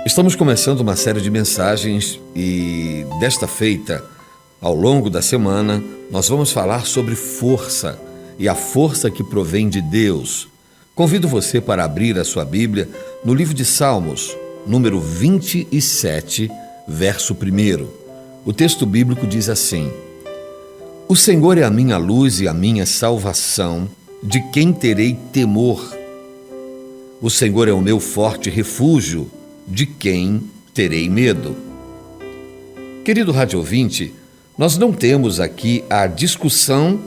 Estamos começando uma série de mensagens e desta feita, ao longo da semana, nós vamos falar sobre força e a força que provém de Deus. Convido você para abrir a sua Bíblia no livro de Salmos, número 27, verso 1. O texto bíblico diz assim: O Senhor é a minha luz e a minha salvação, de quem terei temor? O Senhor é o meu forte refúgio, de quem terei medo? Querido rádio ouvinte, nós não temos aqui a discussão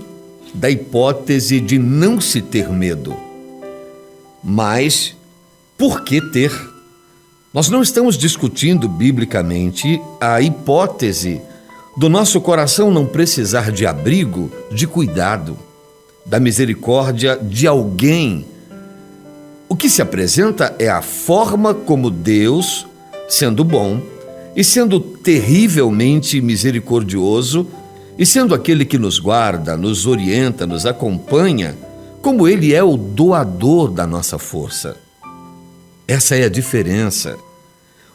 da hipótese de não se ter medo. Mas, por que ter? Nós não estamos discutindo biblicamente a hipótese do nosso coração não precisar de abrigo, de cuidado, da misericórdia de alguém. O que se apresenta é a forma como Deus, sendo bom e sendo terrivelmente misericordioso e sendo aquele que nos guarda, nos orienta, nos acompanha, como Ele é o doador da nossa força. Essa é a diferença.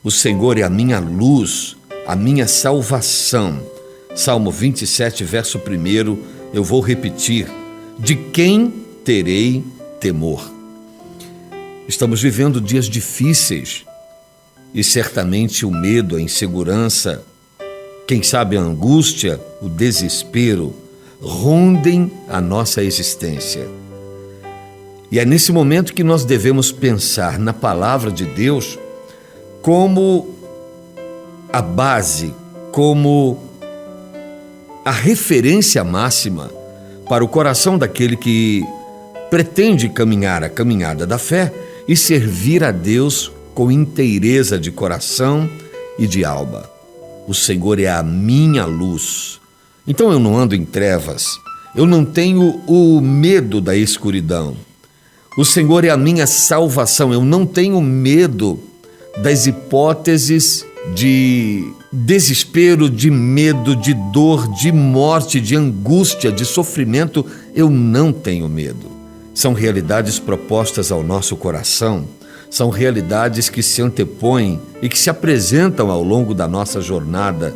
O Senhor é a minha luz, a minha salvação. Salmo 27, verso 1, eu vou repetir: de quem terei temor? Estamos vivendo dias difíceis e certamente o medo, a insegurança, quem sabe a angústia, o desespero, rondem a nossa existência. E é nesse momento que nós devemos pensar na palavra de Deus como a base, como a referência máxima para o coração daquele que pretende caminhar a caminhada da fé e servir a Deus com inteireza de coração e de alma. O Senhor é a minha luz. Então eu não ando em trevas, eu não tenho o medo da escuridão. O Senhor é a minha salvação, eu não tenho medo das hipóteses de desespero, de medo, de dor, de morte, de angústia, de sofrimento. Eu não tenho medo. São realidades propostas ao nosso coração, são realidades que se antepõem e que se apresentam ao longo da nossa jornada.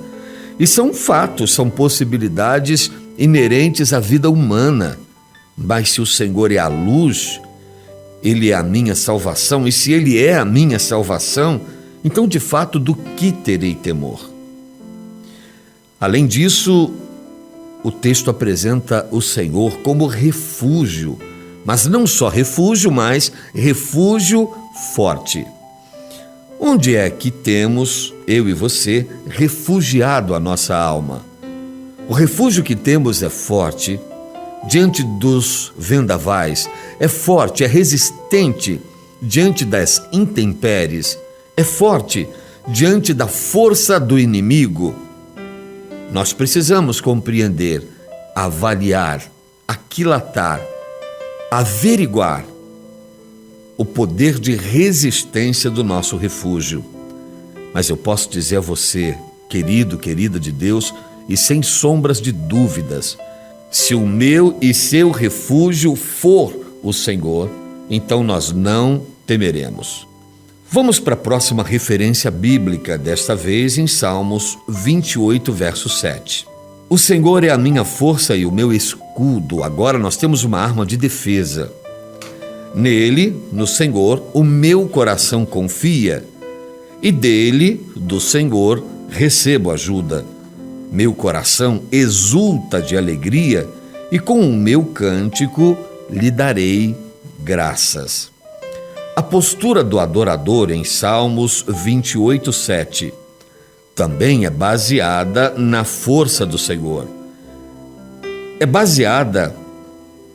E são fatos, são possibilidades inerentes à vida humana. Mas se o Senhor é a luz, Ele é a minha salvação, e se Ele é a minha salvação, então de fato do que terei temor? Além disso, o texto apresenta o Senhor como refúgio, mas não só refúgio, mas refúgio forte. Onde é que temos, eu e você, refugiado a nossa alma? O refúgio que temos é forte diante dos vendavais, é forte, é resistente diante das intempéries, é forte diante da força do inimigo. Nós precisamos compreender, avaliar, aquilatar, averiguar o poder de resistência do nosso refúgio. Mas eu posso dizer a você, querido, querida de Deus, e sem sombras de dúvidas, se o meu e seu refúgio for o Senhor, então nós não temeremos. Vamos para a próxima referência bíblica, desta vez em Salmos 28, verso 7. O Senhor é a minha força e o meu escudo. Agora nós temos uma arma de defesa. Nele, no Senhor, o meu coração confia, e dele, do Senhor, recebo ajuda. Meu coração exulta de alegria, e com o meu cântico lhe darei graças. A postura do adorador em Salmos 28, 7 também é baseada na força do Senhor. É baseada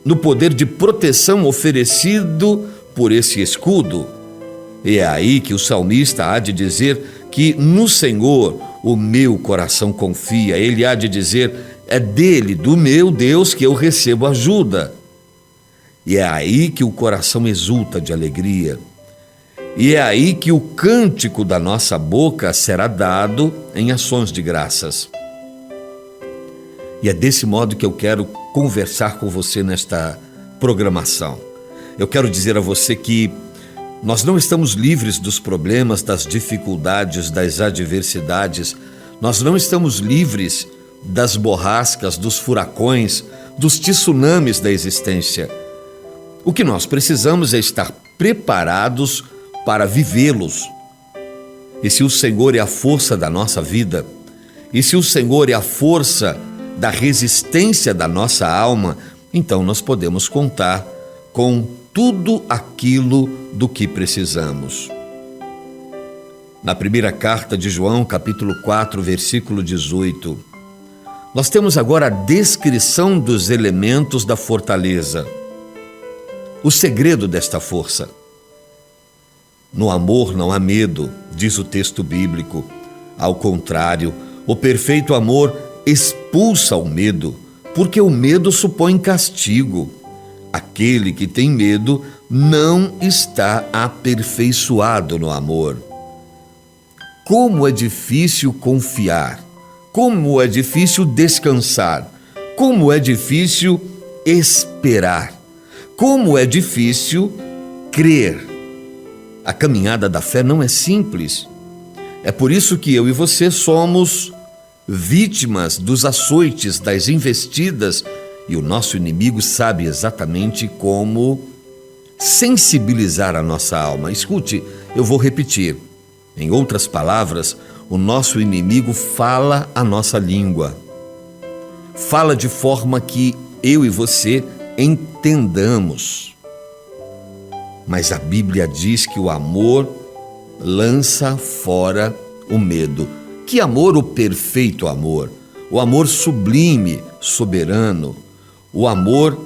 no poder de proteção oferecido por esse escudo. E é aí que o salmista há de dizer que no Senhor o meu coração confia. Ele há de dizer, é dele, do meu Deus, que eu recebo ajuda. E é aí que o coração exulta de alegria. E é aí que o cântico da nossa boca será dado em ações de graças. E é desse modo que eu quero conversar com você nesta programação. Eu quero dizer a você que Nós não estamos livres dos problemas, das dificuldades, das adversidades. Nós não estamos livres das borrascas, dos furacões, dos tsunamis da existência. O que nós precisamos é estar preparados para vivê-los. E se o Senhor é a força da nossa vida, e se o Senhor é a força da resistência da nossa alma, então nós podemos contar com tudo aquilo do que precisamos. Na primeira carta de João, capítulo 4, versículo 18, nós temos agora a descrição dos elementos da fortaleza. O segredo desta força. No amor não há medo, diz o texto bíblico. Ao contrário, o perfeito amor expulsa o medo, porque o medo supõe castigo. Aquele que tem medo não está aperfeiçoado no amor. Como é difícil confiar, como é difícil descansar, como é difícil esperar, como é difícil crer. A caminhada da fé não é simples. É por isso que eu e você somos vítimas dos açoites, das investidas, e o nosso inimigo sabe exatamente como sensibilizar a nossa alma. Escute, eu vou repetir. Em outras palavras, o nosso inimigo fala a nossa língua. Fala de forma que eu e você entendamos. Mas a Bíblia diz que o amor lança fora o medo. Que amor? O perfeito amor. O amor sublime, soberano. O amor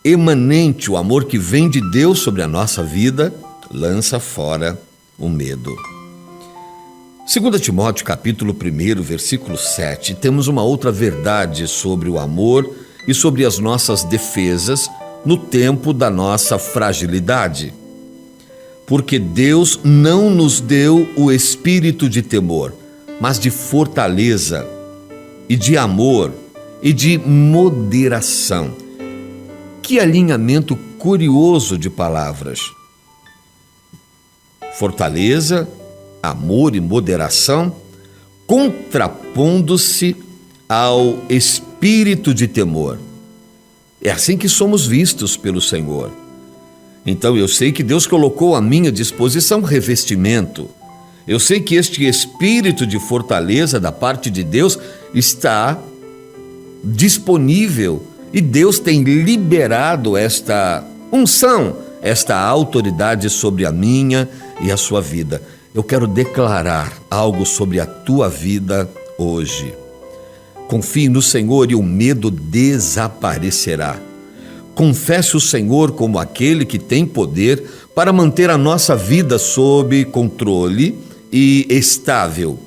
emanente, o amor que vem de Deus sobre a nossa vida, lança fora o medo. 2 Timóteo capítulo 1, versículo 7, temos uma outra verdade sobre o amor e sobre as nossas defesas no tempo da nossa fragilidade. Porque Deus não nos deu o espírito de temor, mas de fortaleza e de amor e de moderação. Que alinhamento curioso de palavras. Fortaleza, amor e moderação, contrapondo-se ao espírito de temor. É assim que somos vistos pelo Senhor. Então eu sei que Deus colocou à minha disposição revestimento. Eu sei que este espírito de fortaleza da parte de Deus está disponível e Deus tem liberado esta unção, esta autoridade sobre a minha e a sua vida. Eu quero declarar algo sobre a tua vida hoje. Confie no Senhor e o medo desaparecerá. Confesse o Senhor como aquele que tem poder para manter a nossa vida sob controle e estável.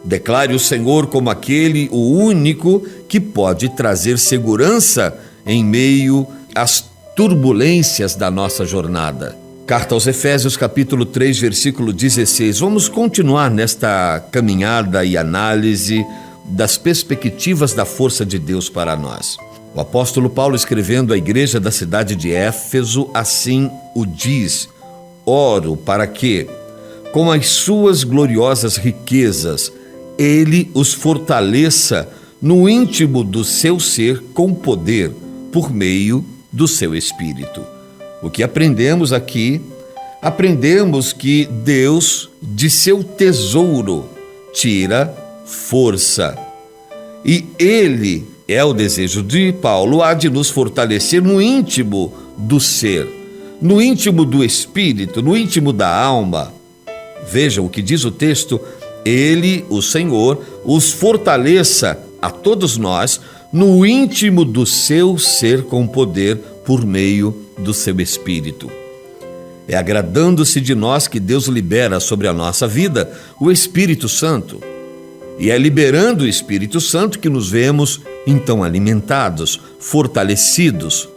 Declare o Senhor como aquele, o único, que pode trazer segurança em meio às turbulências da nossa jornada. Carta aos Efésios, capítulo 3, versículo 16. Vamos continuar nesta caminhada e análise das perspectivas da força de Deus para nós. O apóstolo Paulo, escrevendo à igreja da cidade de Éfeso, assim o diz: oro para que, com as suas gloriosas riquezas, ele os fortaleça no íntimo do seu ser com poder, por meio do seu Espírito. O que aprendemos aqui? Aprendemos que Deus, de seu tesouro, tira força. E Ele, é o desejo de Paulo, há de nos fortalecer no íntimo do ser, no íntimo do espírito, no íntimo da alma. Veja o que diz o texto: Ele, o Senhor, os fortaleça a todos nós no íntimo do seu ser com poder por meio do seu Espírito. É agradando-se de nós que Deus libera sobre a nossa vida o Espírito Santo. E é liberando o Espírito Santo que nos vemos então alimentados, fortalecidos.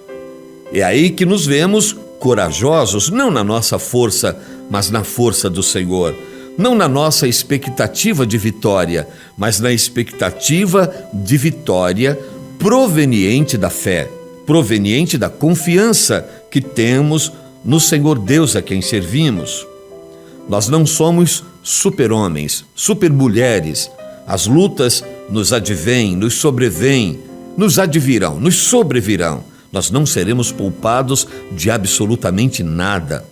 É aí que nos vemos corajosos, não na nossa força, mas na força do Senhor. Não na nossa expectativa de vitória, mas na expectativa de vitória proveniente da fé, proveniente da confiança que temos no Senhor Deus a quem servimos. Nós não somos super-homens, super-mulheres. As lutas nos advêm, nos sobrevêm, nos advirão, nos sobrevirão. Nós não seremos poupados de absolutamente nada.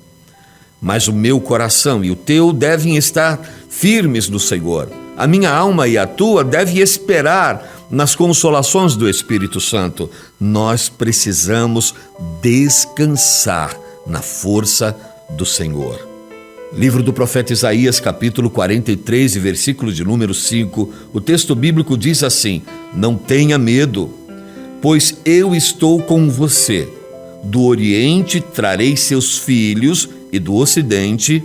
Mas o meu coração e o teu devem estar firmes no Senhor. A minha alma e a tua devem esperar nas consolações do Espírito Santo. Nós precisamos descansar na força do Senhor. Livro do profeta Isaías, capítulo 43, versículo de número 5. O texto bíblico diz assim: não tenha medo, pois eu estou com você. Do Oriente trarei seus filhos e do Ocidente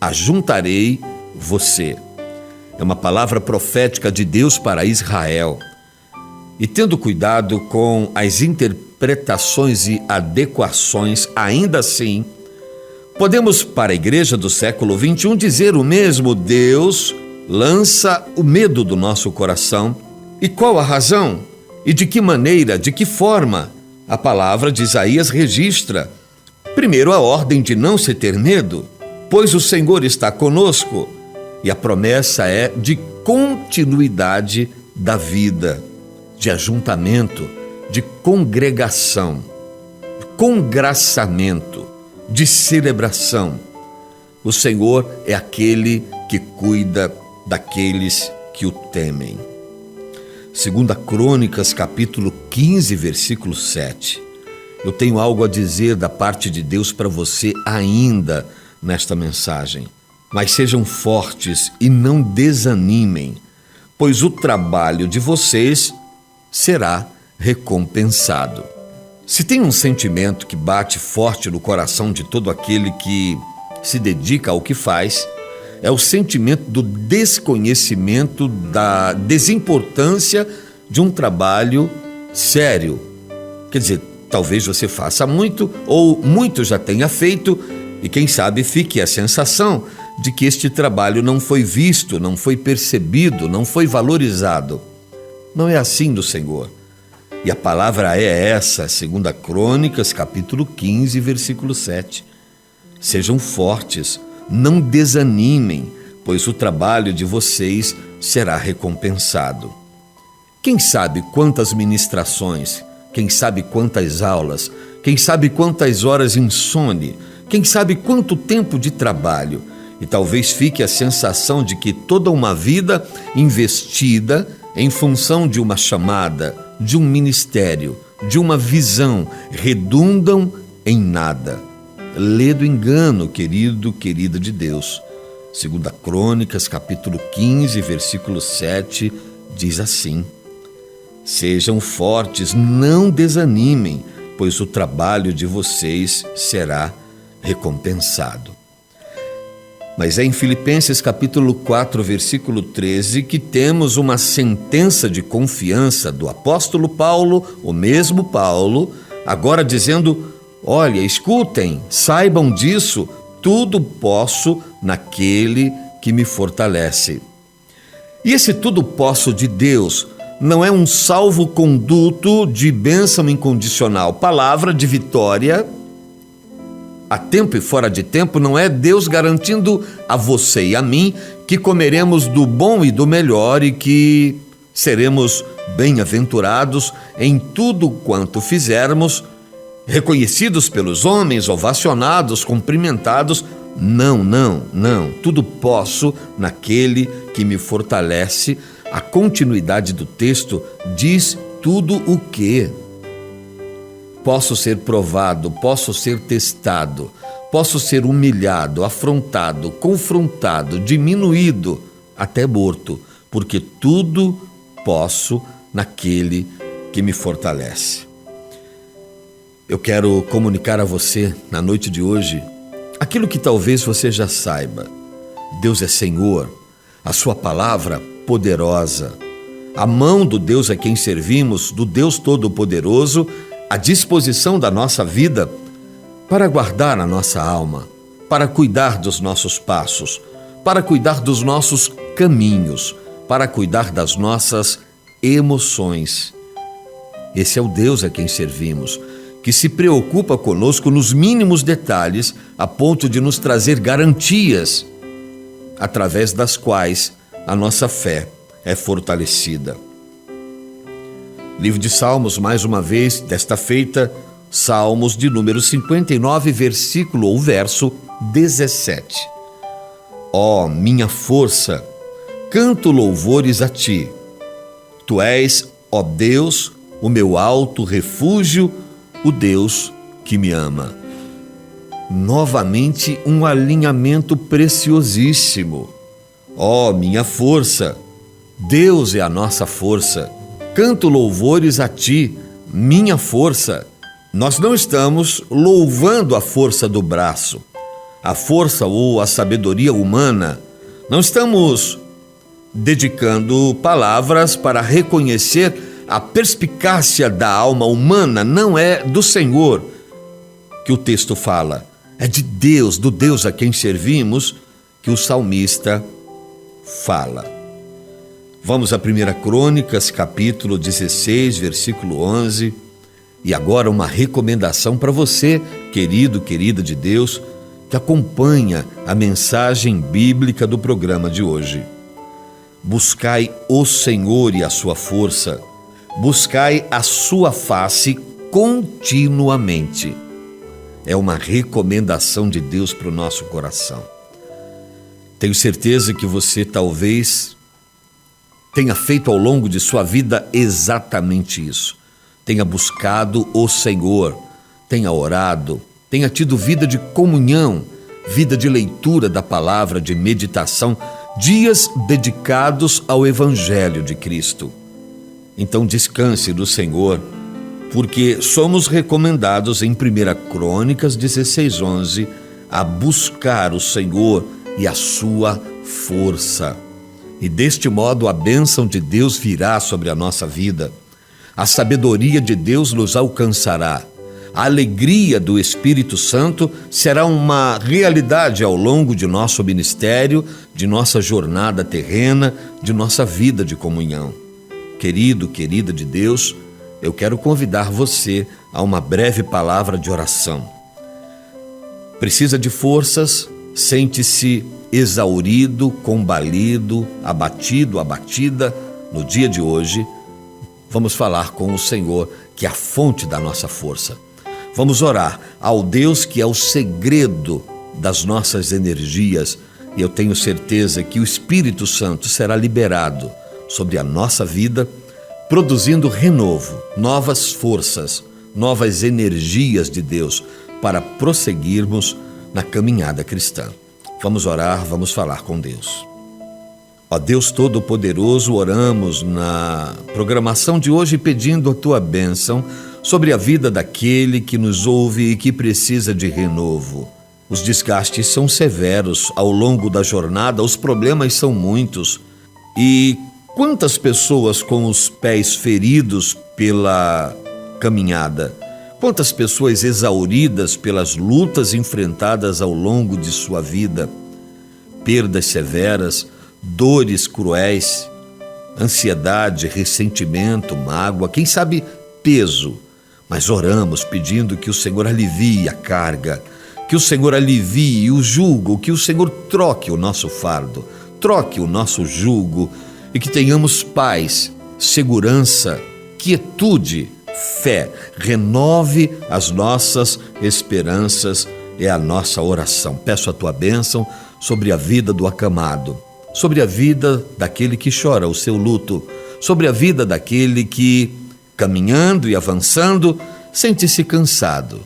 ajuntarei você. É uma palavra profética de Deus para Israel. E tendo cuidado com as interpretações e adequações, ainda assim, podemos para a igreja do século XXI dizer o mesmo: Deus lança o medo do nosso coração. E qual a razão? E de que maneira, de que forma? A palavra de Isaías registra, primeiro, a ordem de não se ter medo, pois o Senhor está conosco. E a promessa é de continuidade da vida, de ajuntamento, de congregação, de congraçamento, de celebração. O Senhor é aquele que cuida daqueles que o temem. 2 Crônicas, capítulo 15, versículo 7. Eu tenho algo a dizer da parte de Deus para você ainda nesta mensagem. Mas sejam fortes e não desanimem, pois o trabalho de vocês será recompensado. Se tem um sentimento que bate forte no coração de todo aquele que se dedica ao que faz, é o sentimento do desconhecimento, da desimportância de um trabalho sério. Quer dizer, talvez você faça muito ou muito já tenha feito e quem sabe fique a sensação de que este trabalho não foi visto, não foi percebido, não foi valorizado. Não é assim do Senhor. E a palavra é essa, 2 Crônicas, capítulo 15, versículo 7. Sejam fortes, não desanimem, pois o trabalho de vocês será recompensado. Quem sabe quantas ministrações, quem sabe quantas aulas, quem sabe quantas horas insone, quem sabe quanto tempo de trabalho, e talvez fique a sensação de que toda uma vida investida em função de uma chamada, de um ministério, de uma visão, redundam em nada. Lê do engano, querido, querida de Deus. 2 Crônicas, capítulo 15, versículo 7, diz assim: sejam fortes, não desanimem, pois o trabalho de vocês será recompensado. Mas é em Filipenses capítulo 4, versículo 13, que temos uma sentença de confiança do apóstolo Paulo, o mesmo Paulo, agora dizendo: olha, escutem, saibam disso, tudo posso naquele que me fortalece. E esse tudo posso de Deus não é um salvo-conduto de bênção incondicional, palavra de vitória. A tempo e fora de tempo, não é Deus garantindo a você e a mim que comeremos do bom e do melhor e que seremos bem-aventurados em tudo quanto fizermos, reconhecidos pelos homens, ovacionados, cumprimentados. Não. Tudo posso naquele que me fortalece. A continuidade do texto diz tudo o quê? Posso ser provado, posso ser testado, posso ser humilhado, afrontado, confrontado, diminuído, até morto, porque tudo posso naquele que me fortalece. Eu quero comunicar a você, na noite de hoje, aquilo que talvez você já saiba. Deus é Senhor, a sua palavra poderosa, a mão do Deus a quem servimos, do Deus Todo-Poderoso, à disposição da nossa vida para guardar a nossa alma, para cuidar dos nossos passos, para cuidar dos nossos caminhos, para cuidar das nossas emoções. Esse é o Deus a quem servimos, que se preocupa conosco nos mínimos detalhes, a ponto de nos trazer garantias, através das quais a nossa fé é fortalecida. Livro de Salmos, mais uma vez, desta feita, Salmos de número 59, versículo ou verso 17. Ó minha força, canto louvores a ti. Tu és, ó Deus, o meu alto refúgio, o Deus que me ama. Novamente um alinhamento preciosíssimo. Ó minha força, Deus é a nossa força. Canto louvores a ti, minha força. Nós não estamos louvando a força do braço, a força ou a sabedoria humana. Não estamos dedicando palavras para reconhecer a perspicácia da alma humana. Não é do Senhor que o texto fala, é de Deus, do Deus a quem servimos, que o salmista fala. Vamos a 1 Crônicas, capítulo 16, versículo 11. E agora uma recomendação para você, querido, querida de Deus, que acompanha a mensagem bíblica do programa de hoje. Buscai o Senhor e a sua força, buscai a sua face continuamente. É uma recomendação de Deus para o nosso coração. Tenho certeza que você talvez tenha feito ao longo de sua vida exatamente isso. Tenha buscado o Senhor, tenha orado, tenha tido vida de comunhão, vida de leitura da palavra, de meditação, dias dedicados ao Evangelho de Cristo. Então descanse do Senhor, porque somos recomendados em 1 Crônicas 16:11 a buscar o Senhor e a sua força. E deste modo a bênção de Deus virá sobre a nossa vida. A sabedoria de Deus nos alcançará. A alegria do Espírito Santo será uma realidade ao longo de nosso ministério, de nossa jornada terrena, de nossa vida de comunhão. Querido, querida de Deus, eu quero convidar você a uma breve palavra de oração. Precisa de forças? Sente-se exaurido, combalido, abatido, abatida no dia de hoje? Vamos falar com o Senhor, que é a fonte da nossa força. Vamos orar ao Deus que é o segredo das nossas energias, e eu tenho certeza que o Espírito Santo será liberado sobre a nossa vida, produzindo renovo, novas forças, novas energias de Deus para prosseguirmos na caminhada cristã. Vamos orar, vamos falar com Deus. Ó Deus Todo-Poderoso, oramos na programação de hoje pedindo a Tua bênção sobre a vida daquele que nos ouve e que precisa de renovo. Os desgastes são severos ao longo da jornada, os problemas são muitos. E quantas pessoas com os pés feridos pela caminhada? Quantas pessoas exauridas pelas lutas enfrentadas ao longo de sua vida? Perdas severas, dores cruéis, ansiedade, ressentimento, mágoa, quem sabe peso. Mas oramos pedindo que o Senhor alivie a carga, que o Senhor alivie o jugo, que o Senhor troque o nosso fardo, troque o nosso jugo e que tenhamos paz, segurança, quietude, fé. Renove as nossas esperanças, é a nossa oração. Peço a Tua bênção sobre a vida do acamado, sobre a vida daquele que chora o seu luto, sobre a vida daquele que, caminhando e avançando, sente-se cansado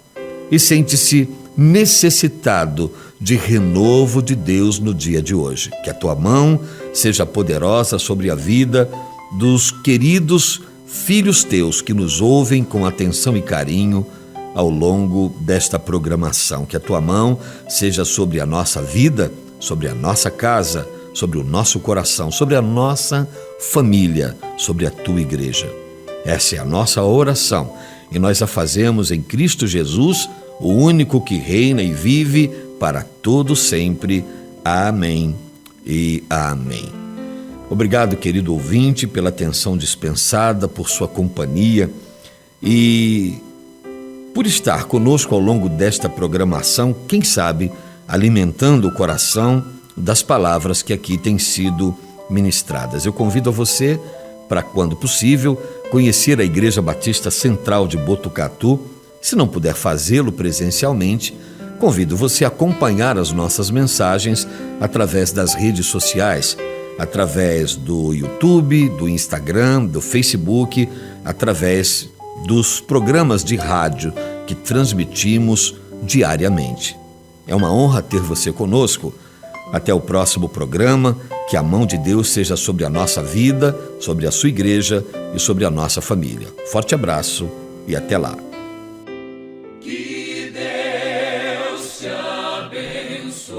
e sente-se necessitado de renovo de Deus no dia de hoje. Que a Tua mão seja poderosa sobre a vida dos queridos filhos Teus que nos ouvem com atenção e carinho ao longo desta programação. Que a Tua mão seja sobre a nossa vida, sobre a nossa casa, sobre o nosso coração, sobre a nossa família, sobre a Tua igreja. Essa é a nossa oração e nós a fazemos em Cristo Jesus, o único que reina e vive para todo sempre. Amém e amém. Obrigado, querido ouvinte, pela atenção dispensada, por sua companhia e por estar conosco ao longo desta programação, quem sabe alimentando o coração das palavras que aqui têm sido ministradas. Eu convido a você para, quando possível, conhecer a Igreja Batista Central de Botucatu. Se não puder fazê-lo presencialmente, convido você a acompanhar as nossas mensagens através das redes sociais, através do YouTube, do Instagram, do Facebook, através dos programas de rádio que transmitimos diariamente. É uma honra ter você conosco. Até o próximo programa, que a mão de Deus seja sobre a nossa vida, sobre a sua igreja e sobre a nossa família. Forte abraço e até lá. Que Deus te abençoe,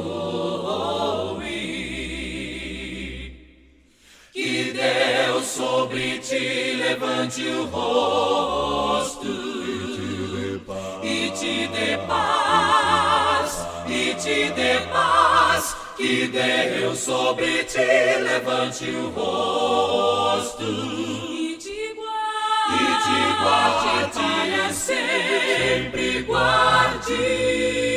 que Deus sobre ti levante o rosto e te dê paz, e te dê paz. Que Deus sobre ti levante o rosto e te guarde para sempre guarde.